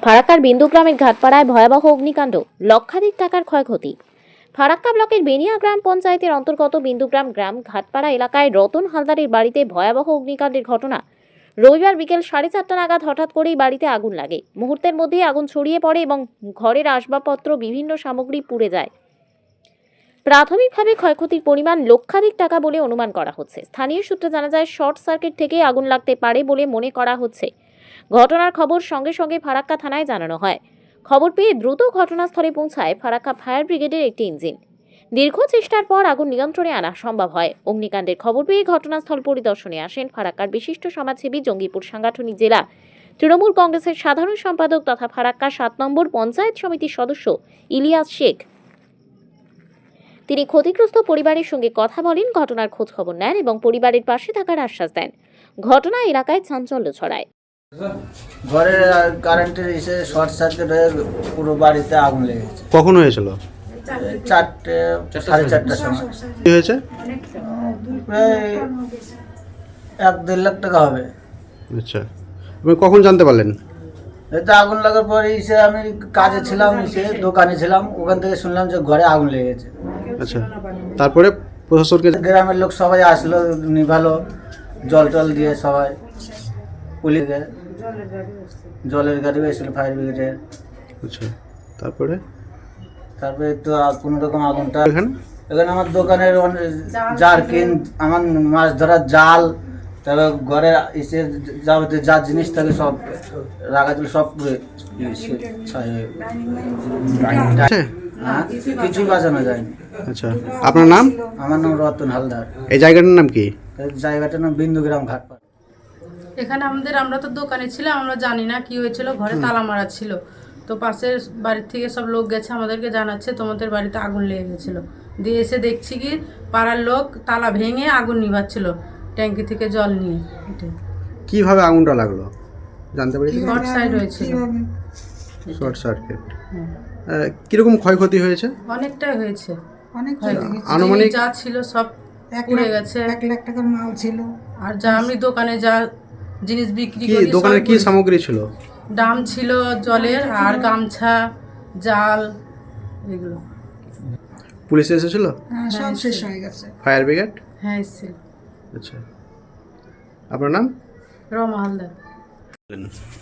ফারাক্কার বিন্দুগ্রামের ঘাটপাড়ায় ভয়াবহ অগ্নিকাণ্ড, লক্ষাধিক টাকার ক্ষয়ক্ষতি। ফারাক্কা ব্লকের বেনিয়া গ্রাম পঞ্চায়েতের অন্তর্গত বিন্দুগ্রাম গ্রাম ঘাটপাড়া এলাকায় রতন হালদারের বাড়িতে ভয়াবহ অগ্নিকাণ্ডের ঘটনা। রবিবার বিকেল 4:30 নাগাদ হঠাৎ করেই বাড়িতে আগুন লাগে। মুহূর্তের মধ্যেই আগুন ছড়িয়ে পড়ে এবং ঘরের আসবাবপত্র, বিভিন্ন সামগ্রী পুড়ে যায়। প্রাথমিকভাবে ক্ষয়ক্ষতির পরিমাণ লক্ষাধিক টাকা বলে অনুমান করা হচ্ছে। স্থানীয় সূত্রে জানা যায়, শর্ট সার্কিট থেকেই আগুন লাগতে পারে বলে মনে করা হচ্ছে। ঘটনার খবর সঙ্গে সঙ্গে ফারাক্কা থানায় জানানো হয়। খবর পেয়ে দ্রুত ঘটনাস্থলে পৌঁছায় ফারাক্কা ফায়ার ব্রিগেডের একটি ইঞ্জিন। দীর্ঘ চেষ্টার পর আগুন নিয়ন্ত্রণে আনা সম্ভব হয়। অগ্নিকাণ্ডের খবর পেয়ে ঘটনাস্থল পরিদর্শনে আসেন ফারাক্কার বিশিষ্ট সমাজসেবী, জঙ্গিপুর সাংগঠনিক জেলা তৃণমূল কংগ্রেসের সাধারণ সম্পাদক তথা ফারাক্কা 7 নম্বর পঞ্চায়েত সমিতির সদস্য ইলিয়াস শেখ। তিনি ক্ষতিগ্রস্ত পরিবারের সঙ্গে কথা বলেন, ঘটনার খোঁজ খবর নেন এবং পরিবারের পাশে থাকার আশ্বাস দেন। ঘটনা এলাকায় চাঞ্চল্য ছড়ায়। ঘরের কারেন্টের এসে শর্ট সার্কিট হয়ে পুরো বাড়িতে আগুন লেগেছে। কখন হয়েছিল? 4:30 সময়। কি হয়েছে? প্রায় 1-1.5 লাখ টাকা হবে। আচ্ছা, আপনি কখন জানতে পারলেন? এতে আগুন লাগার পরে এসে আমি কাজে ছিলাম, এসে দোকানে ছিলাম, ওখান থেকে শুনলাম যে ঘরে আগুন লেগেছে। আচ্ছা, তারপরে প্রশাসনকে? গ্রামের লোক সবাই আসলো, নিভালো, জল টল দিয়ে সবাই, পুলিশ জলের গাড়ি এসেছিল, ফায়ার ব্রিগেডের। আচ্ছা, তারপরে তো কোনো রকম আগুনটা এখানে আমার দোকানের জারকিন, আমার মাছ ধরার জাল, তারপর ঘরে এসে যাবতীয় যা জিনিস থাকে সব রাখা ছিল, সব কিছুই বাঁচানো যায়নি। আচ্ছা, আপনার নাম? আমার নাম রতন হালদার। এই জায়গাটার নাম কি? এই জায়গাটার নাম বিন্দুগ্রাম ঘাটপাড়া। এখানে আমরা তো দোকানে ছিলাম, আমরা জানি না কি হয়েছিল। ঘরে তালা মারা ছিল, তো পাশের বাড়ির থেকে সব লোক গেছে, আমাদেরকে জানাচ্ছে তোমাদের বাড়িতে আগুন লেগে গেছিলো। দিয়ে এসে দেখছি কি পাড়ার লোক তালা ভেঙে আগুন নিভাচ্ছিল ট্যাঙ্কি থেকে জল নিয়ে। কিভাবে আগুনটা লাগলো জানতে পারি? শর্ট সাইড হয়েছিল। Short circuit. কিরকম ক্ষয়ক্ষতি হয়েছে? অনেকটাই হয়েছে। আনুমানিক যা ছিল সব পুড়ে গেছে। 1 লাখ টাকার মাল ছিল। আর যা আমি দোকানে যা জিনিস বিক্রি কি করি, দোকানের কি সামগ্রী ছিল? ডাম ছিল জলের, আর গামছা, জাল, এগুলো। পুলিশ এসেছিল? সব শেষ হয়ে গেছে। Fire brigade? হ্যাঁ, এসেছিল। আচ্ছা, আপনার নাম? রমা হালদার।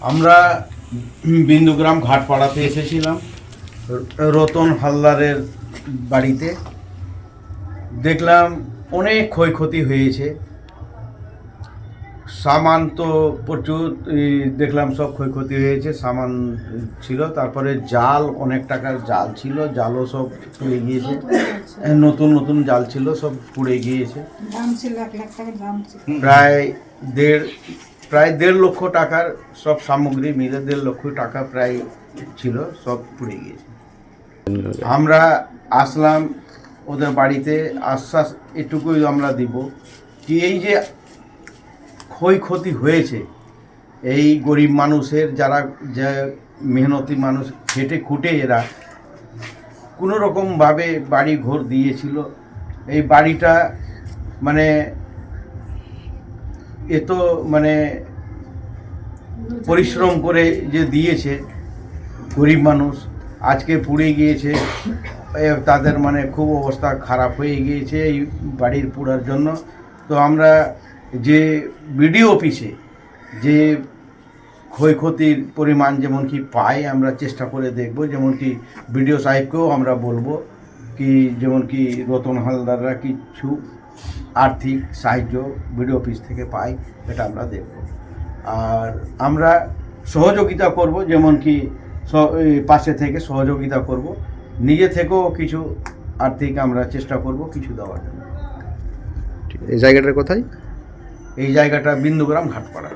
আমরা বিন্দুগ্রাম ঘাটপাড়াতে এসেছিলাম রতন হালদারের বাড়িতে। দেখলাম অনেক ক্ষয়ক্ষতি হয়েছে, সামান তো প্রচুর দেখলাম, সব ক্ষয়ক্ষতি হয়েছে, সামান ছিল। তারপরে জাল, অনেক টাকার জাল ছিল, জালও সব পুড়ে গিয়েছে। নতুন নতুন জাল ছিল, সব পুড়ে গিয়েছে। দাম ছিল 1 লাখ টাকার দাম ছিল। প্রায় 1.5 লক্ষ টাকার সব সামগ্রী মিলে 1.5 লক্ষ টাকা প্রায় ছিল, সব পুড়ে গিয়েছে। আমরা আসলাম ওদের বাড়িতে, আশ্বাস এটুকুই আমরা দিব কি এই যে ক্ষয়ক্ষতি হয়েছে, এই গরিব মানুষের, যারা যে মেহনতি মানুষ খেটে খুঁটে এরা কোনো রকমভাবে বাড়ি ঘর দিয়েছিল, এই বাড়িটা মানে এত মানে পরিশ্রম করে যে দিয়েছে গরিব মানুষ, আজকে পুড়ে গিয়েছে। তাদের মানে খুব অবস্থা খারাপ হয়ে গিয়েছে এই বাড়ির পুড়ার জন্য। তো আমরা যে বিডিও অফিসে যে ক্ষয়ক্ষতির পরিমাণ যেমন কি পাই, আমরা চেষ্টা করে দেখব, যেমন কি বিডিও সাহেবকেও আমরা বলবো কি যেমন কি রতন হালদাররা কিছু আর্থিক সাহায্য বিডিও অফিস থেকে পাই, এটা আমরা দেখব। আর আমরা সহযোগিতা করব, যেমন কি পাশে থেকে সহযোগিতা করব, নিজে থেকেও কিছু আর্থিক আমরা চেষ্টা করব কিছু দেওয়ার জন্য। এই জায়গাটার কোথায়? এই জায়গাটা বিন্দুগ্রাম ঘাটপাড়া।